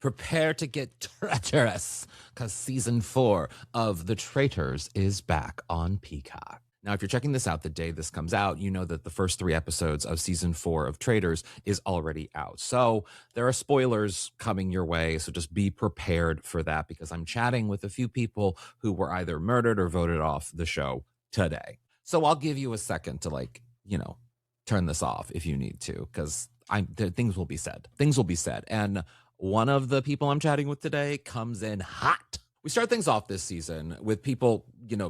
prepare to get treacherous, because season 4 of The Traitors is back on Peacock. Now, if you're checking this out the day this comes out, you know that the first 3 episodes of season 4 of Traitors is already out. So there are spoilers coming your way. So just be prepared for that, because I'm chatting with a few people who were either murdered or voted off the show today. So I'll give you a second to turn this off if you need to, because things will be said. Things will be said. And one of the people I'm chatting with today comes in hot. We start things off this season with people,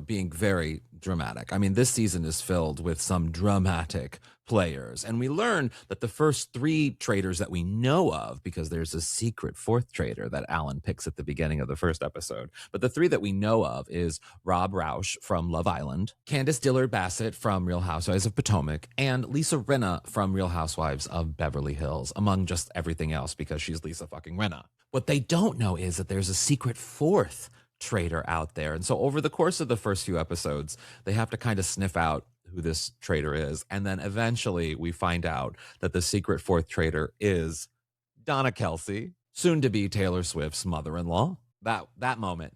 being very dramatic. I mean, this season is filled with some dramatic players. And we learn that the first 3 traitors that we know of, because there's a secret 4th traitor that Alan picks at the beginning of the first episode. But the 3 that we know of is Rob Roush from Love Island, Candace Dillard Bassett from Real Housewives of Potomac, and Lisa Rinna from Real Housewives of Beverly Hills, among just everything else, because she's Lisa fucking Rinna. What they don't know is that there's a secret 4th traitor out there. And so over the course of the first few episodes, they have to kind of sniff out who this traitor is. And then eventually we find out that the secret 4th traitor is Donna Kelsey, soon to be Taylor Swift's mother-in-law. That moment,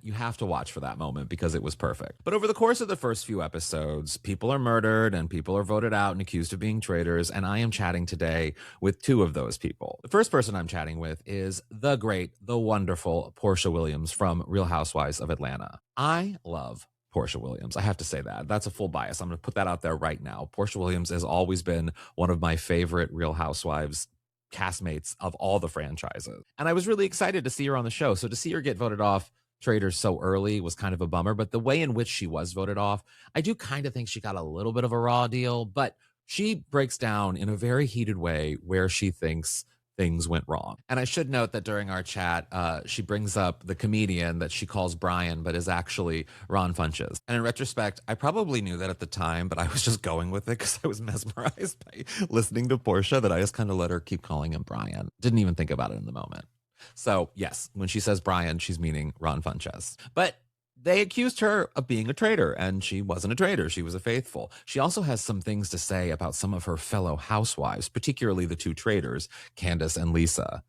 you have to watch for that moment, because it was perfect. But over the course of the first few episodes, people are murdered and people are voted out and accused of being traitors. And I am chatting today with 2 of those people. The first person I'm chatting with is the great, the wonderful Porsha Williams from Real Housewives of Atlanta. I love Porsha Williams. I have to say that. That's a full bias. I'm going to put that out there right now. Porsha Williams has always been one of my favorite Real Housewives castmates of all the franchises. And I was really excited to see her on the show. So to see her get voted off Traitors so early was kind of a bummer. But the way in which she was voted off, I do kind of think she got a little bit of a raw deal. But she breaks down in a very heated way where she thinks things went wrong. And I should note that during our chat, she brings up the comedian that she calls Brian, but is actually Ron Funches. And in retrospect, I probably knew that at the time, but I was just going with it because I was mesmerized by listening to Porsha, that I just kind of let her keep calling him Brian. Didn't even think about it in the moment. So yes, when she says Brian, she's meaning Ron Funches. But they accused her of being a traitor, and she wasn't a traitor. She was a faithful. She also has some things to say about some of her fellow housewives, particularly the 2 traitors, Candace and Lisa.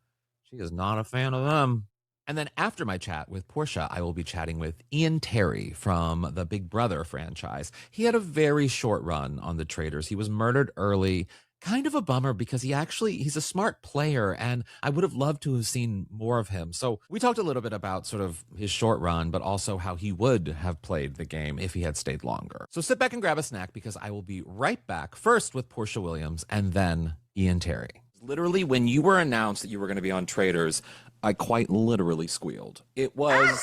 She is not a fan of them. And then after my chat with Porsha, I will be chatting with Ian Terry from the Big Brother franchise. He had a very short run on the Traitors. He was murdered early. Kind of a bummer, because he's a smart player, and I would have loved to have seen more of him. So we talked a little bit about sort of his short run, but also how he would have played the game if he had stayed longer. So sit back and grab a snack, because I will be right back, first with Porsha Williams and then Ian Terry. Literally, when you were announced that you were going to be on Traitors, I quite literally squealed. It was...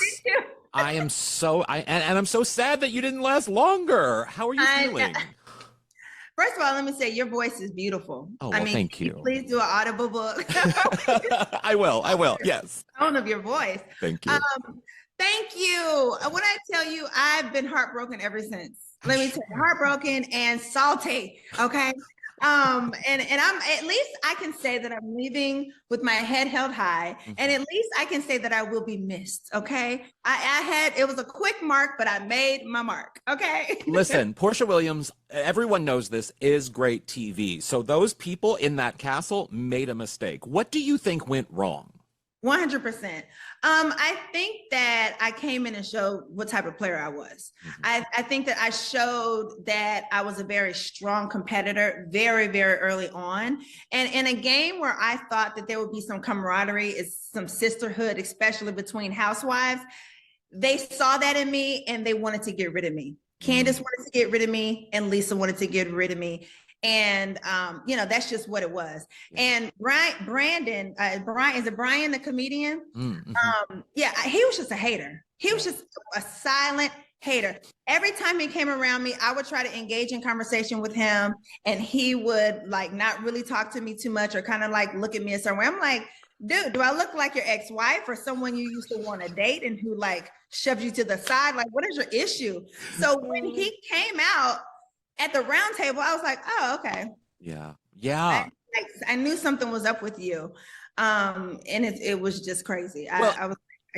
I'm so sad that you didn't last longer. How are you feeling? First of all, let me say your voice is beautiful. Oh, well, thank you. Please do an Audible book. I will. Yes. Tone of your voice. Thank you. Thank you. When I tell you, I've been heartbroken ever since. Let me tell you, heartbroken and salty. Okay. And I'm, at least I can say that I'm leaving with my head held high, and at least I can say that I will be missed. Okay. It was a quick mark, but I made my mark. Okay. Listen, Porsha Williams, everyone knows this, is great TV. So those people in that castle made a mistake. What do you think went wrong? 100%. I think that I came in and showed what type of player I was. I think that I showed that I was a very strong competitor very, very early on. And in a game where I thought that there would be some camaraderie, some sisterhood, especially between housewives, they saw that in me and they wanted to get rid of me. Candace wanted to get rid of me and Lisa wanted to get rid of me. And, that's just what it was. And Brandon, is it Brian, the comedian? He was just a hater. He was just a silent hater. Every time he came around me, I would try to engage in conversation with him, and he would not really talk to me too much, or kind of look at me a certain way. I'm like, dude, do I look like your ex-wife or someone you used to want to date and who shoved you to the side? What is your issue? So when he came out at the round table, I was like, oh, okay. Yeah. I knew something was up with you. And it was just crazy. I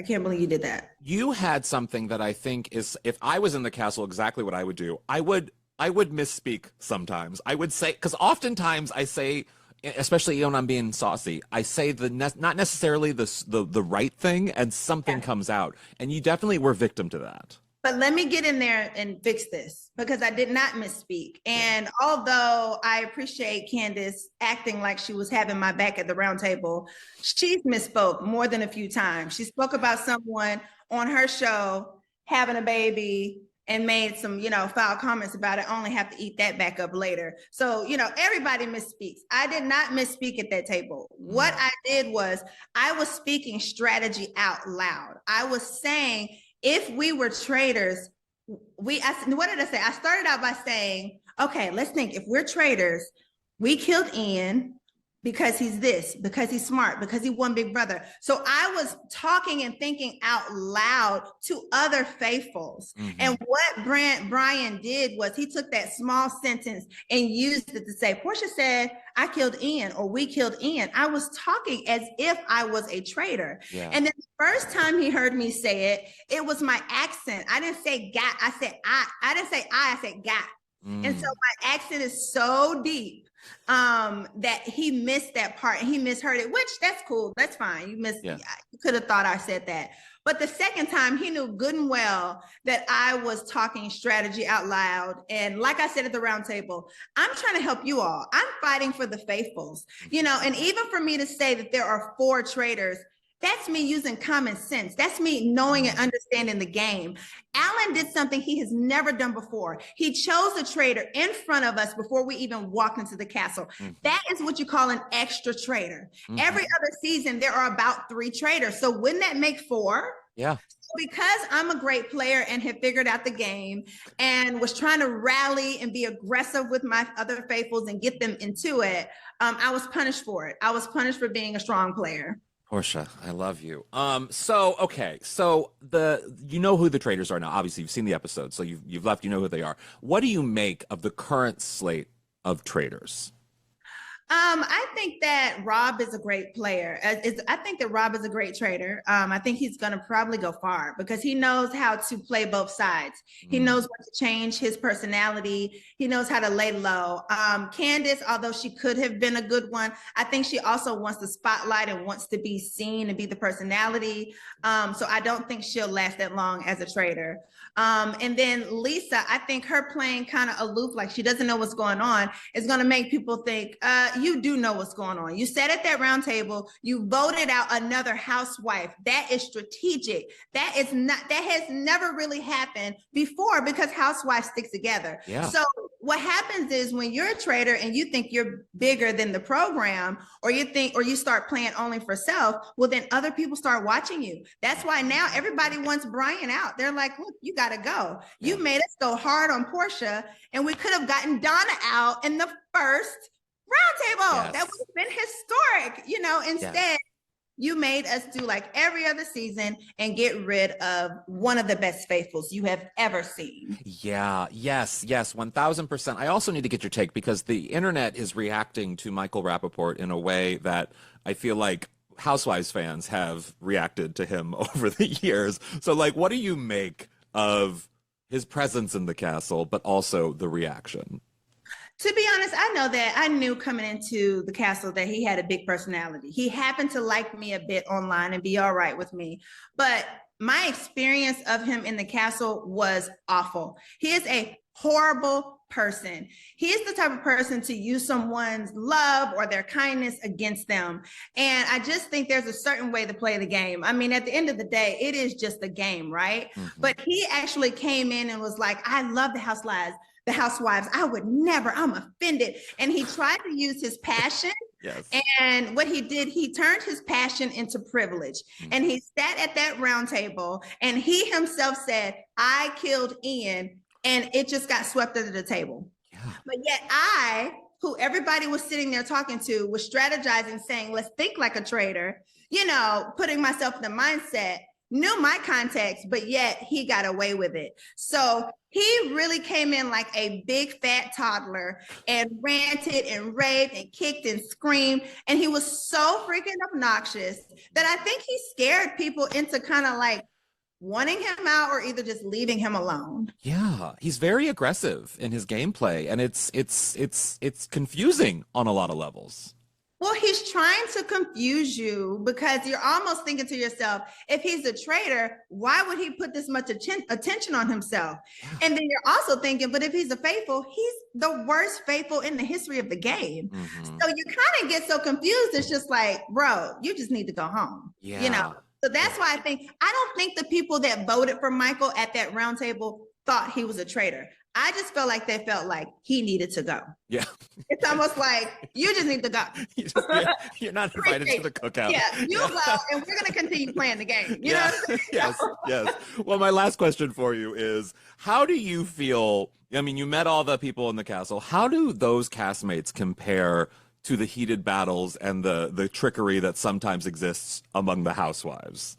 can't believe you did that. You had something that I think is, if I was in the castle, exactly what I would do. I would misspeak sometimes. I would say, because oftentimes I say especially when I'm being saucy, I say not necessarily the right thing, and something comes out, and you definitely were victim to that. But let me get in there and fix this because I did not misspeak. And although I appreciate Candace acting like she was having my back at the round table, she's misspoke more than a few times. She spoke about someone on her show having a baby and made some, foul comments about it. I only have to eat that back up later. So, everybody misspeaks. I did not misspeak at that table. What I did was I was speaking strategy out loud. I was saying, if we were traitors, what did I say? I started out by saying, okay, let's think. If we're traitors, we killed Ian because he's this, because he's smart, because he won Big Brother. So I was talking and thinking out loud to other faithfuls. And what Brian did was he took that small sentence and used it to say, Porsha said, I killed Ian, or we killed Ian. I was talking as if I was a traitor. Yeah. And then the first time he heard me say it, it was my accent. I didn't say got, I said I didn't say I said got. And so my accent is so deep that he missed that part and he misheard it, which that's cool. That's fine. You could have thought I said that. But the second time he knew good and well that I was talking strategy out loud. And like I said at the round table, I'm trying to help you all. I'm fighting for the faithfuls, and even for me to say that there are 4 traitors, that's me using common sense. That's me knowing and understanding the game. Alan did something he has never done before. He chose a traitor in front of us before we even walked into the castle. That is what you call an extra traitor. Every other season, there are about 3 traitors. So wouldn't that make 4? Yeah. So because I'm a great player and had figured out the game and was trying to rally and be aggressive with my other faithfuls and get them into it, I was punished for it. I was punished for being a strong player. Porsha, I love you. So you know who the traitors are now. Obviously, you've seen the episode, so you've left. You know who they are. What do you make of the current slate of traitors? I think that Rob is a great player. I think that Rob is a great traitor. I think he's going to probably go far because he knows how to play both sides. He knows what to change his personality. He knows how to lay low. Candace, although she could have been a good one, I think she also wants the spotlight and wants to be seen and be the personality. So I don't think she'll last that long as a traitor. And then Lisa, I think her playing kind of aloof, like she doesn't know what's going on, is going to make people think, you do know what's going on. You sat at that round table, you voted out another housewife. That is strategic. That has never really happened before because housewives stick together. Yeah. So what happens is when you're a traitor and you think you're bigger than the program, or you start playing only for self, well, then other people start watching you. That's why now everybody wants Brian out. They're like, look, you got to go. Yeah. You made us go hard on Porsha, and we could have gotten Donna out in the first roundtable. Yes. That would have been historic, instead you made us do like every other season and get rid of one of the best faithfuls you have ever seen. Yeah, yes, 1000%. I also need to get your take because the internet is reacting to Michael Rappaport in a way that I feel like Housewives fans have reacted to him over the years. So what do you make of his presence in the castle, but also the reaction? To be honest, I knew coming into the castle that he had a big personality. He happened to like me a bit online and be all right with me. But my experience of him in the castle was awful. He is a horrible person. He is the type of person to use someone's love or their kindness against them. And I just think there's a certain way to play the game. I mean, at the end of the day, it is just a game, right? But he actually came in and was like, I love the housewives. I would never, I'm offended. And he tried to use his passion. Yes. And what he did, he turned his passion into privilege. And he sat at that round table and he himself said, I killed Ian, and it just got swept under the table. Yeah. But yet who everybody was sitting there talking to, was strategizing, saying, let's think like a traitor, putting myself in the mindset, knew my context, but yet he got away with it. So he really came in like a big fat toddler and ranted and raved and kicked and screamed. And he was so freaking obnoxious that I think he scared people into kind of like wanting him out or either just leaving him alone. Yeah, he's very aggressive in his gameplay, and it's confusing on a lot of levels. Well, he's trying to confuse you because you're almost thinking to yourself, if he's a traitor, why would he put this much attention on himself? Yeah. And then you're also thinking, but if he's a faithful, he's the worst faithful in the history of the game. So you kind of get so confused. It's just like, bro, you just need to go home. Yeah. You know? So that's why I don't think the people that voted for Michael at that round table thought he was a traitor. I just felt like they felt like he needed to go. Yeah. It's almost like, you just need to go. You're not invited to the cookout. Yeah, you go, and we're going to continue playing the game. You know what I'm saying? Yes, yes. Well, my last question for you is, how do you feel, I mean, you met all the people in the castle. How do those castmates compare to the heated battles and the trickery that sometimes exists among the housewives?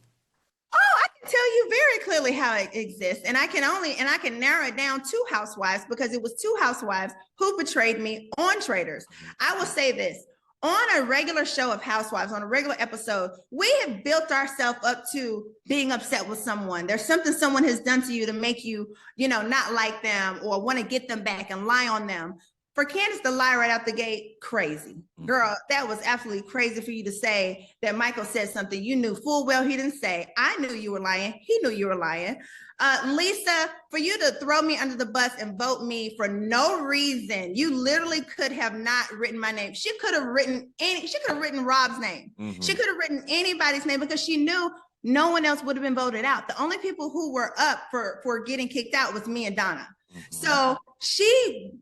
Oh, I can tell you very clearly how it exists. And I can narrow it down to housewives because it was 2 housewives who betrayed me on Traitors. I will say this. On a regular show of Housewives, on a regular episode, we have built ourselves up to being upset with someone. There's something someone has done to you to make you, not like them or want to get them back and lie on them. For Candace to lie right out the gate, crazy. Girl, that was absolutely crazy for you to say that Michael said something you knew full well he didn't say. I knew you were lying. He knew you were lying. Lisa, for you to throw me under the bus and vote me for no reason, you literally could have not written my name. She could have written Rob's name. She could have written anybody's name because she knew no one else would have been voted out. The only people who were up for getting kicked out was me and Donna. So she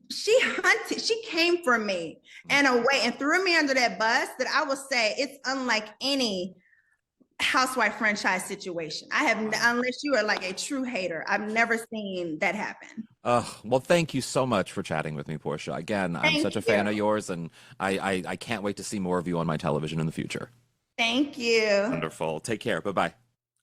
came for me in a way and threw me under that bus that I would say it's unlike any housewife franchise situation. Unless you are like a true hater, I've never seen that happen. Well, thank you so much for chatting with me, Porsha. Again, I'm such a fan of yours, and I can't wait to see more of you on my television in the future. Thank you. Wonderful. Take care. Bye-bye.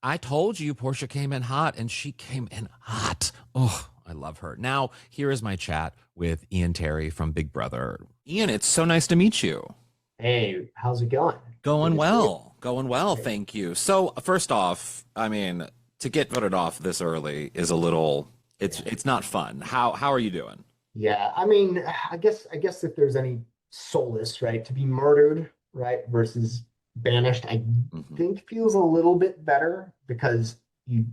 I told you Porsha came in hot, and she came in hot. Oh, I love her. Now, here is my chat with Ian Terry from Big Brother. Ian, it's so nice to meet you. Hey, how's it going? Going well. Going well, thank you. So, first off, I mean, to get voted off this early is a little, it's not fun. How are you doing? Yeah, I mean, I guess if there's any solace, right, to be murdered, right, versus banished, I think feels a little bit better because you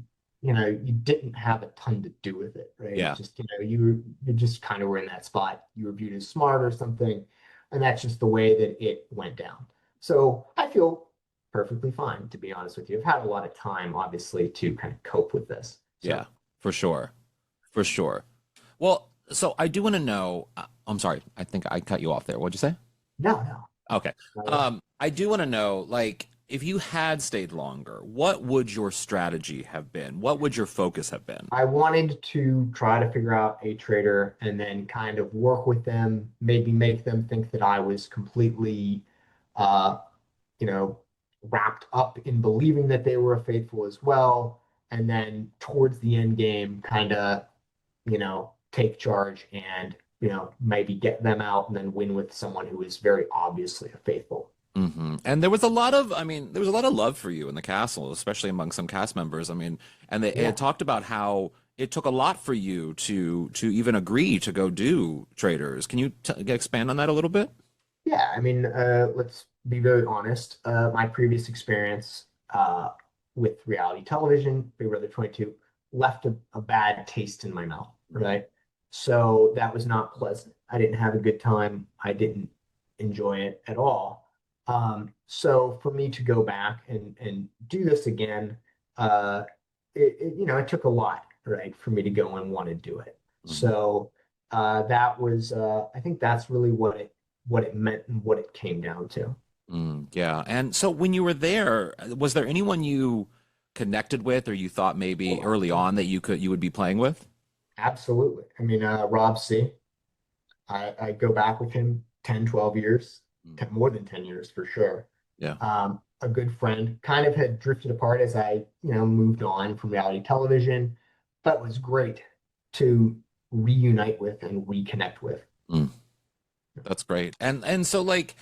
didn't have a ton to do with it, right? Yeah. Just, you just kind of were in that spot. You were viewed as smart or something, and that's just the way that it went down. So I feel perfectly fine, to be honest with you. I've had a lot of time, obviously, to kind of cope with this. So. Yeah, for sure. For sure. Well, so I do want to know, I'm sorry, I think I cut you off there. What'd you say? No. Okay. I do want to know, like, if you had stayed longer, what would your strategy have been? What would your focus have been? I wanted to try to figure out a traitor and then kind of work with them, maybe make them think that I was completely, wrapped up in believing that they were faithful as well. And then towards the end game, kind of, take charge and, maybe get them out and then win with someone who is very obviously a faithful. And there was a lot of love for you in the castle, especially among some cast members. I mean, and they had talked about how it took a lot for you to even agree to go do Traitors. Can you expand on that a little bit? Yeah, I mean, let's be very honest. My previous experience with reality television, Big Brother 22, left a bad taste in my mouth, right? So that was not pleasant. I didn't have a good time. I didn't enjoy it at all. So for me to go back and do this again, it took a lot, right, for me to go and want to do it. So that was, I think that's really what it meant and what it came down to. Yeah. And so when you were there, was there anyone you connected with or you thought maybe early on that you would be playing with? Absolutely. I mean, Rob C. I go back with him 10, 12 years. More than 10 years for sure. Yeah. A good friend, kind of had drifted apart as I, moved on from reality television, but it was great to reunite with and reconnect with. That's great. And so like,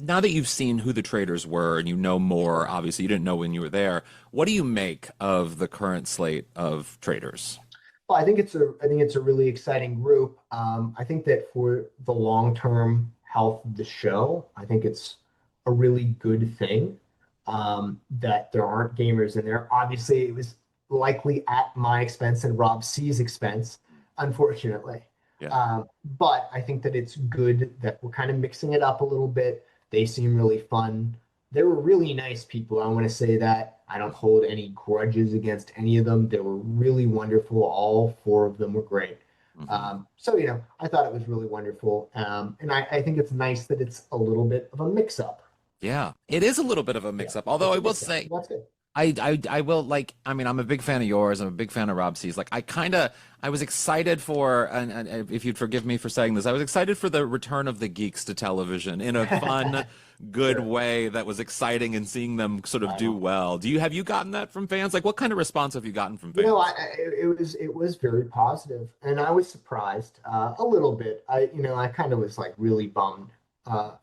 now that you've seen who the Traitors were and you know more, obviously you didn't know when you were there, what do you make of the current slate of Traitors? Well, I think it's a really exciting group. I think that for the long term health of the show. I think it's a really good thing that there aren't gamers in there. Obviously, it was likely at my expense and Rob C's expense, unfortunately. Yeah. But I think that it's good that we're kind of mixing it up a little bit. They seem really fun. They were really nice people. I want to say that. I don't hold any grudges against any of them. They were really wonderful. All four of them were great. So, I thought it was really wonderful. And I think it's nice that it's a little bit of a mix up. Yeah, it is a little bit of a mix up. Although I will say, that's good. I will like, I mean, I'm a big fan of yours. I'm a big fan of Rob C's. Like, I was excited for, and if you'd forgive me for saying this, I was excited for the return of the geeks to television in a fun, good way that was exciting and seeing them sort of do well. Have you gotten that from fans? Like, what kind of response have you gotten from fans? It was very positive, and I was surprised a little bit. I kind of was like really bummed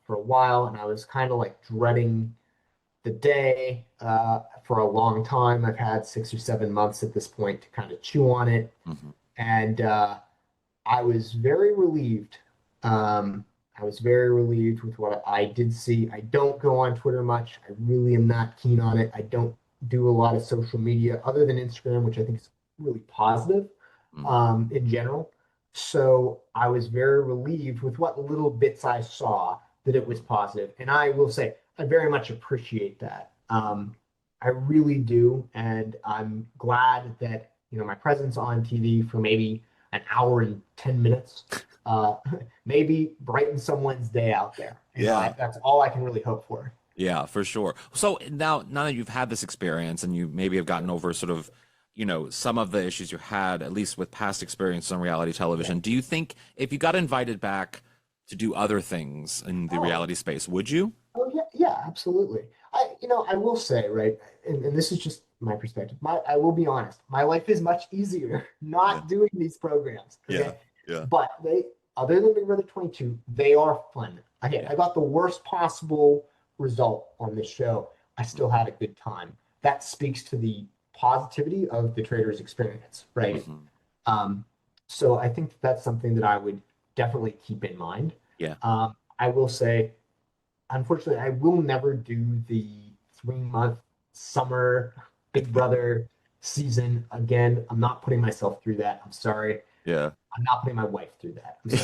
for a while, and I was kind of like dreading the day for a long time. I've had 6 or 7 months at this point to kind of chew on it. And I was very relieved. I was very relieved with what I did see. I don't go on Twitter much. I really am not keen on it. I don't do a lot of social media other than Instagram, which I think is really positive in general. So I was very relieved with what little bits I saw that it was positive. And I will say, I very much appreciate that. I really do. And I'm glad that, my presence on TV for maybe an hour and 10 minutes, maybe brighten someone's day out there. That's all I can really hope for. Yeah, for sure. So now that you've had this experience and you maybe have gotten over sort of, some of the issues you had, at least with past experience on reality television, do you think if you got invited back to do other things in the reality space, would you? Oh yeah, absolutely. I will say, right, and this is just my perspective. I will be honest. My life is much easier not doing these programs. Okay? Yeah. But other than Big Brother 22, they are fun. I got the worst possible result on this show. I still had a good time. That speaks to the positivity of the Traitors experience, right? So I think that's something that I would definitely keep in mind. Yeah. I will say, unfortunately, I will never do the 3-month summer Big Brother season again. I'm not putting myself through that. I'm sorry. Yeah. I'm not putting my wife through that. I'm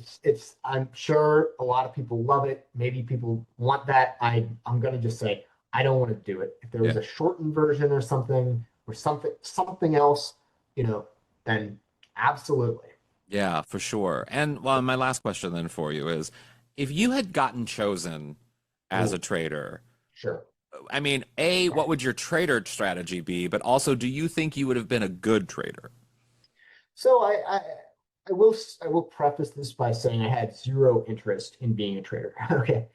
sorry. I'm sure a lot of people love it. Maybe people want that. I'm going to just say, I don't want to do it. If there was a shortened version or something else, then absolutely. Yeah, for sure. And well, my last question then for you is, if you had gotten chosen as a traitor, sure. I mean, what would your traitor strategy be? But also, do you think you would have been a good traitor? So I will preface this by saying I had zero interest in being a traitor. Okay.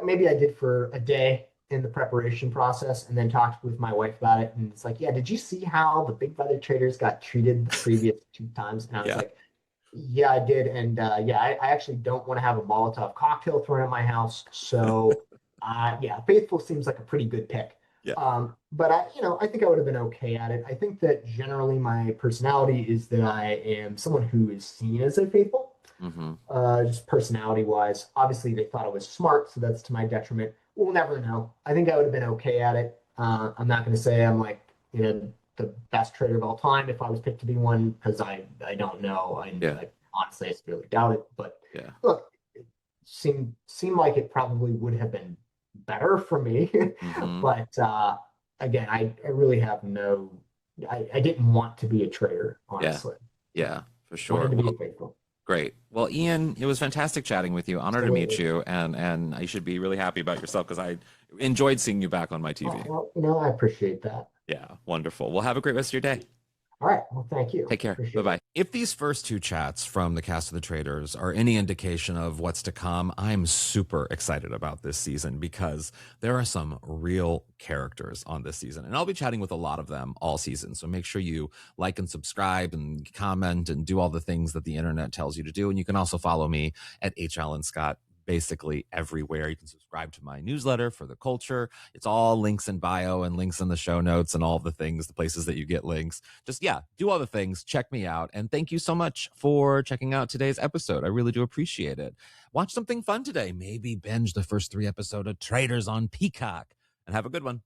Maybe I did for a day in the preparation process and then talked with my wife about it. And it's like, yeah, did you see how the Big Brother traitors got treated the previous 2 times? And I was like, yeah, I did. And I actually don't want to have a Molotov cocktail thrown at my house. So Faithful seems like a pretty good pick. Yeah. But I think I would have been okay at it. I think that generally my personality is that I am someone who is seen as a faithful, just personality wise. Obviously, they thought I was smart, so that's to my detriment. We'll never know. I think I would have been okay at it. I'm not going to say I'm like, the best traitor of all time if I was picked to be one, because I don't know. I honestly, I severely doubt it. But look, it seemed like it probably would have been better for me. But again, I really have I didn't want to be a traitor, honestly. Yeah, for sure. Wanted to be faithful. Great. Well, Ian, it was fantastic chatting with you. Honored to meet you, and I should be really happy about yourself because I enjoyed seeing you back on my TV. Well, I appreciate that. Yeah, wonderful. Well, have a great rest of your day. All right. Well, thank you. Take care. Bye-bye. If these first 2 chats from the cast of The Traitors are any indication of what's to come, I'm super excited about this season because there are some real characters on this season. And I'll be chatting with a lot of them all season. So make sure you like and subscribe and comment and do all the things that the internet tells you to do. And you can also follow me at H. Allen Scott. basically everywhere. You can subscribe to my newsletter for the culture. It's all links in bio and links in the show notes and all the things, the places that you get links. Just, yeah, do all the things. Check me out. And thank you so much for checking out today's episode. I really do appreciate it. Watch something fun today. Maybe binge the first 3 episodes of Traitors on Peacock. And have a good one.